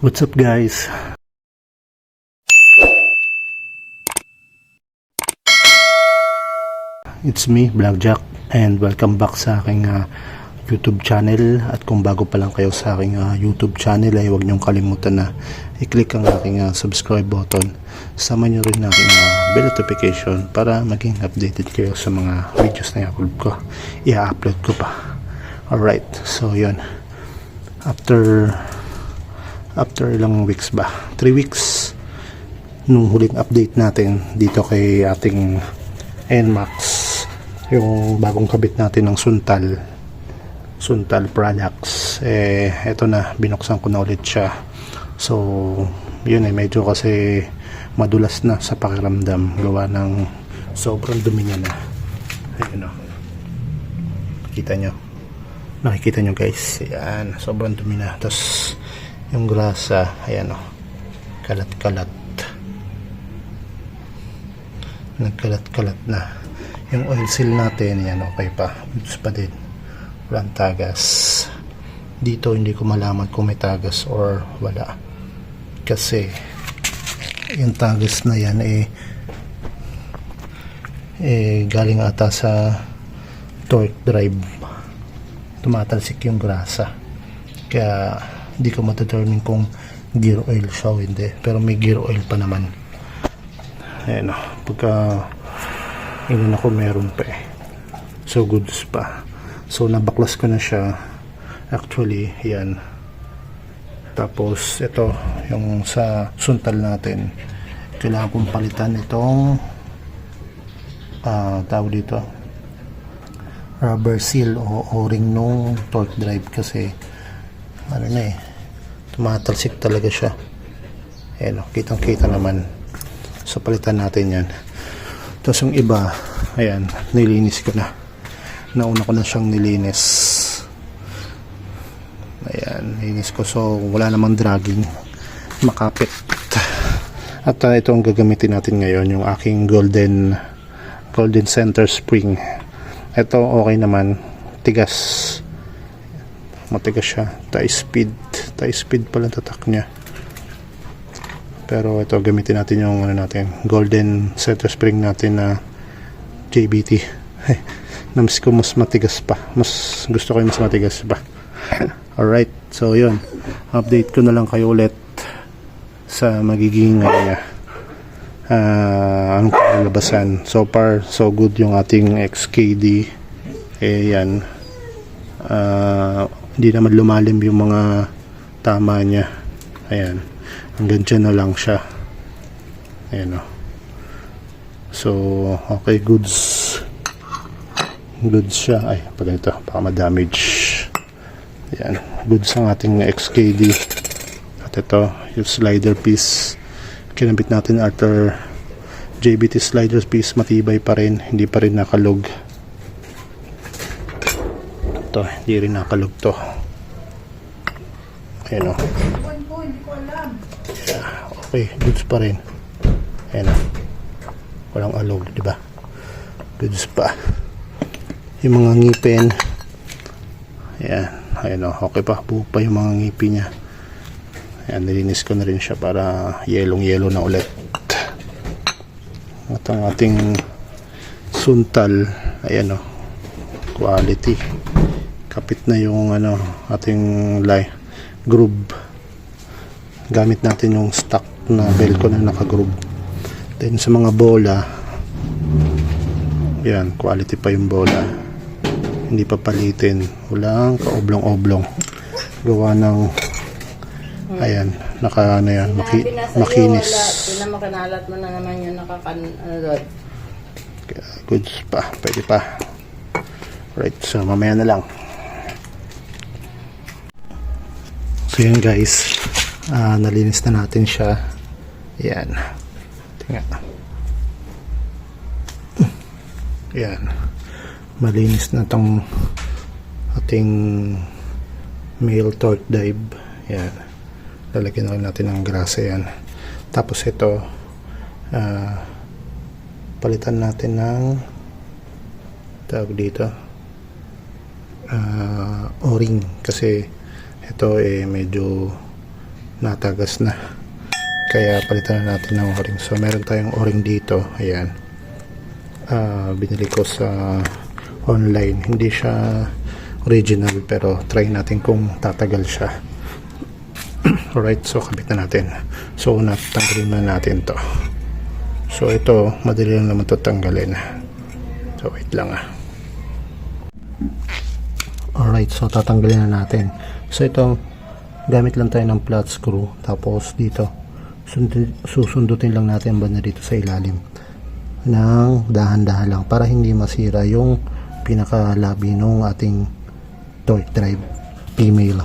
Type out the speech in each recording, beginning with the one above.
What's up guys? It's me, Blackjack, and welcome back sa aking YouTube channel. At kung bago pa lang kayo sa aking YouTube channel ay huwag niyong kalimutan na i-click ang aking subscribe button. Sama niyo rin ang aking bell notification para maging updated kayo sa mga videos na i-upload ko pa. Alright, so yun. After ilang weeks ba? 3 weeks nung huling update natin dito kay ating NMAX, yung bagong kabit natin ng Suntal products. Eto na, binuksan ko na ulit siya. So yun, medyo kasi madulas na sa pakiramdam gawa ng sobrang dumi niya na. Ayun o, nakikita nyo guys, ayan, sobrang dumi na. Tapos yung grasa, ayan o, kalat-kalat, nagkalat-kalat na. Yung oil seal natin, ayan, okay pa, goods pa din, walang tagas dito. Hindi ko malaman kung may tagas or wala, kasi yung tagas na yan galing ata sa torque drive, tumatalsik yung grasa, kaya hindi ko ma-determine kung gear oil siya o hindi, pero may gear oil pa naman. Ayan o, pagka inan ako meron pa so goods pa. So nabaklas ko na siya actually, yan. Tapos ito yung sa Suntal natin, kailangan kong palitan itong tawag dito, rubber seal o o-ring nung torque drive, kasi ano na tumatalsik talaga siya. Ayan o, kitang kita naman. So palitan natin yan. Tapos yung iba, ayan, nilinis ko na. Nauna ko na siyang nilinis. Ayan, nilinis ko, so wala namang dragging, makapit. At ito ang gagamitin natin ngayon, yung aking golden center spring. Ito okay naman, tigas, matigas siya, tie speed pala tatak niya. Pero ito, gamitin natin yung golden center spring natin na JBT. Namiss ko mas matigas pa, mas gusto ko yung mas matigas pa. Alright, so yun, update ko na lang kayo ulit sa magiging anong kalalabasan. So far so good yung ating XKD. Yan, hindi naman lumalim yung mga tama niya. Ayan, hanggang dyan na lang siya. Ayan o. So okay, goods siya. Ay, pag ito baka ma-damage. Ayan, goods ang ating XKD. At ito yung slider piece, kinabit natin after JBT slider piece, matibay pa rin, hindi pa rin nakalog. Ito, hindi rin nakalog to. Ayan o. Yeah, okay, goods pa rin. Ayan o, walang alog, diba? Goods pa. Yung mga ngipin, ayan o, okay pa, buo pa yung mga ngipin niya. Ayan, nilinis ko na rin siya para yellow na ulit. At ang ating Suntal, ayan o, quality. Kapit na yung ating groove. Gamit natin yung stock na velcro na naka-groove. Then sa mga bola, yan, quality pa yung bola, hindi pa palitin, walang kaoblong-oblong, gawa ng ayan, makinis. Pinamakalat mo na naman yung Goods pa, pwede pa. Right, so mamaya na lang. So yun guys, nalinis na natin siya. Yan, tingnan. Yan, malinis na tong ating male torque drive. Yan, lalagyan na natin ng grasa yan. Tapos ito, palitan natin ng tawag dito, o-ring, kasi ito medyo natagas na. Kaya palitan na natin ng o-ring. So meron tayong o-ring dito. Ayan. Binili ko sa online. Hindi siya original pero try natin kung tatagal siya. Alright, so kabit na natin. So natanggalin na natin to. So ito, madali lang naman to tanggalin. So wait lang Alright, so tatanggalin na natin. So ito, gamit lang tayo ng flat screw. Tapos dito, susundutin lang natin ang banda dito sa ilalim ng dahan-dahan lang para hindi masira yung pinakalabi ng ating torque drive female.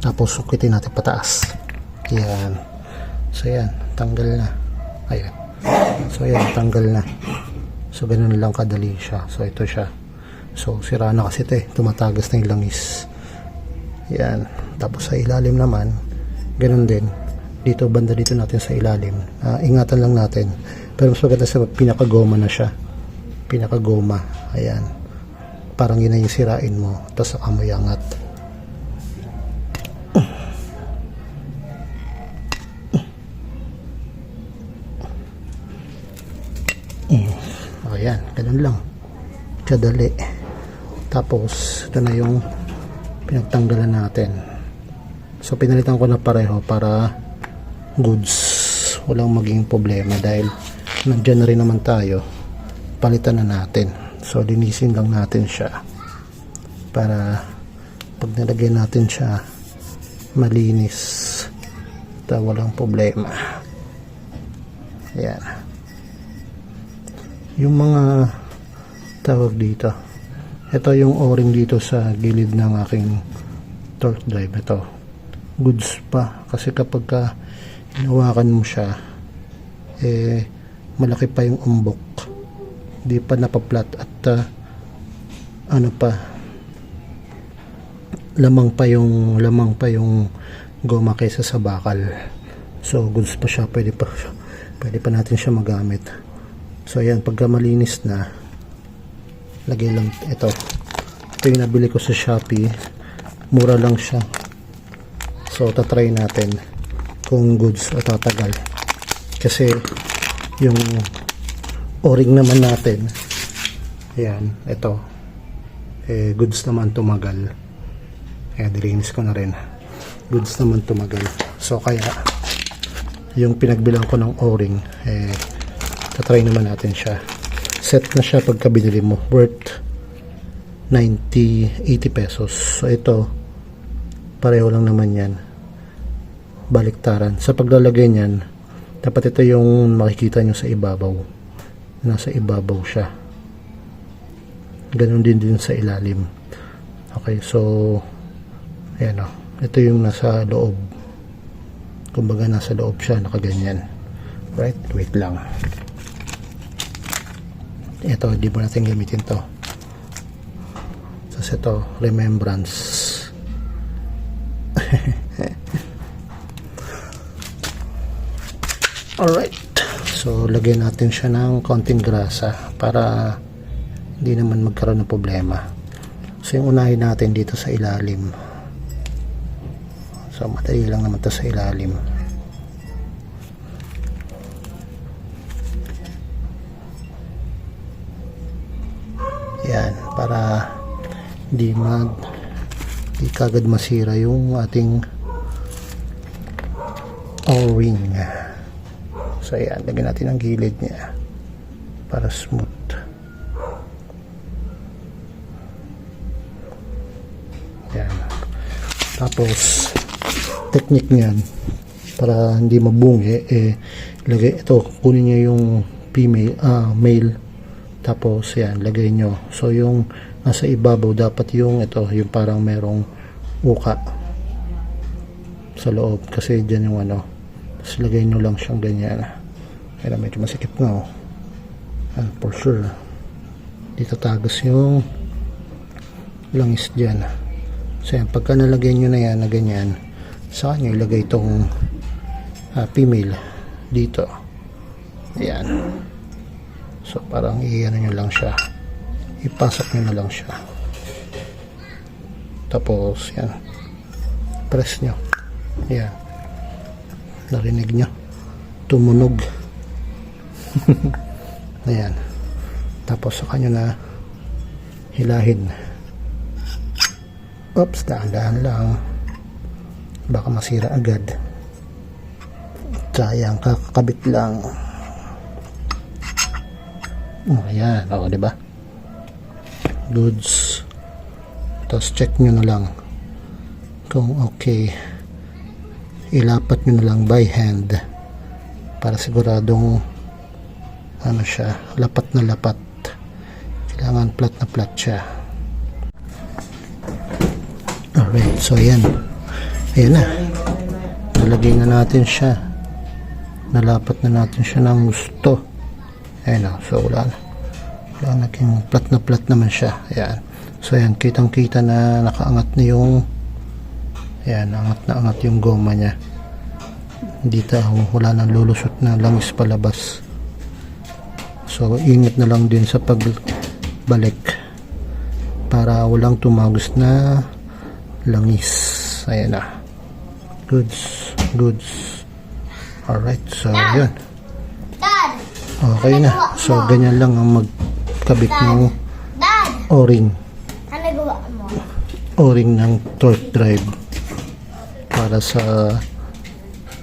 Tapos sukitin natin pataas. Yan. So yan, tanggal na. Ayan. So yan, tanggal na. So ganun lang kadali siya. So ito siya. So sira na kasi ito tumatagas na yung langis. Yan. Tapos sa ilalim naman, ganun din. Dito, banda dito natin sa ilalim. Ingatan lang natin. Pero mas maganda sa pinakagoma na siya. Pinakagoma. Ayan. Parang yun na yung sirain mo. Tapos saka mo iangat. Ayan. Ganun lang. Kadali. Tapos, ito na yung pinagtanggalan natin. So, pinalitan ko na pareho para goods, walang maging problema dahil nandiyan na rin naman tayo, palitan na natin. So linisin lang natin siya para pag nilagay natin siya malinis at walang problema. Ayan. Yung mga tawag dito, ito yung o-ring dito sa gilid ng aking torque drive. Ito goods pa kasi kapag hinawakan mo siya malaki pa yung umbok, di pa napaplat at ano pa, lamang pa yung goma kaysa sa bakal. So goods pa siya, pwede pa natin siya magamit. So ayan, pagka malinis na, lagay lang ito yung nabili ko sa Shopee, mura lang siya. So tatry natin kung goods o tatagal kasi yung o-ring naman natin, ayan, ito goods naman tumagal. Ayan, nilinis ko na rin, goods naman tumagal. So kaya yung pinagbilang ko ng o-ring, tatry naman natin siya. Set na siya pagka binili mo, worth 80 pesos. So ito pareho lang naman yan, baliktaran. Sa paglalagay niyan, dapat ito yung makikita nyo sa ibabaw, nasa ibabaw siya, ganun din sa ilalim. Okay, so ayan o, ito yung nasa loob, kumbaga nasa loob siya, nakaganyan. Right, wait lang, ito hindi mo natin gamitin to. So ito, remembrance. Alright, so lagyan natin siya ng konting grasa para hindi naman magkaroon ng problema. So yung unahin natin dito sa ilalim, so madali lang naman ito sa ilalim. Yan, para hindi kagad masira yung ating o-ring. So ayan, lagyan natin ang gilid niya para smooth. Ayan. Tapos technique niyan para hindi mabungi, lagay ito, kunin niyo yung male, tapos yan, lagay nyo. So yung nasa ibabaw dapat yung ito, yung parang merong uka sa loob kasi dyan yung ano. Tapos lagay nyo lang siyang ganyan. Kaya medyo masikip nga and for sure dito tagas yung langis dyan. So yan, pagka nalagay nyo na yan na ganyan, saka nyo ilagay itong female dito. Ayan. So parang iyan nyo lang siya, ipasok nyo na lang siya. Tapos yan, press nyo. Yan. Narinig nyo. Tumunog. Ayan. Tapos saka nyo na hilahin. Oops, dahan-dahan lang. Baka masira agad. Sayang, kakakabit lang. Ayan, o, diba? Goods. Tapos check nyo na lang kung okay. Ilapat nyo na lang by hand para siguradong ano siya, lapat na lapat. Kailangan flat na flat siya. Alright, so ayan. Ayan na. Nalagay na natin siya. Nalapat na natin siya ng gusto. Ayan na. So wala na. Naging flat na flat naman siya. Ayan. So ayan, kitang kita na nakaangat na yung ayan, angat na angat yung goma niya. Dito wala nang lulusot na langis palabas. So ingat na lang din sa pagbalik para walang tumagos na langis. Ayan na. Goods. Alright, so yun. Okay na. So ganyan lang ang magkabit ng o-ring. Ano gawa mo? O-ring ng torque drive para sa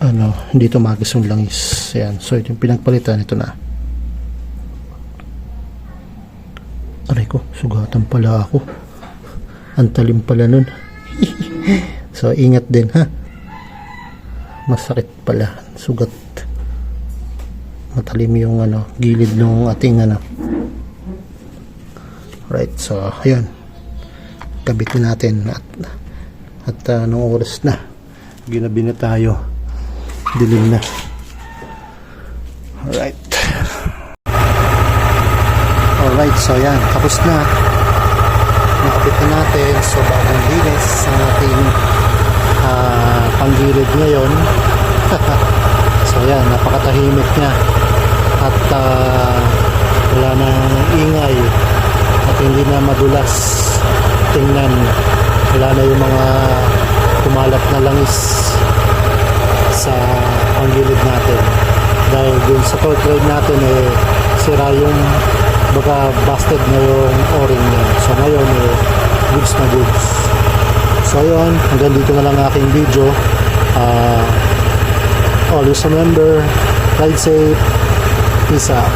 ano, hindi tumagos yung langis. Ayan. So ito yung pinagpalitan, ito na. Aray ko, sugatan pala ako. Ang talim pala nun. So ingat din, ha. Masakit pala, sugat. Matalim yung ano, gilid ng ating ano. Right, so ayun. Kabitin natin at anong oras na. Ginabi na tayo. Dilim na. Alright. Alright, so yan. Tapos na. Nakabit na natin. So bagong linis ang ating panggilid ngayon. So yan, napakatahimik niya. At wala nang ingay. At hindi na madulas tingnan. Wala na yung mga kumalat na langis sa panggilid natin. Dahil dun sa torque drive natin sira yung baka busted na yung o-ring niya. So ngayon goods na goods. So ayun, hanggang dito na lang aking video. Always remember, ride safe, peace out.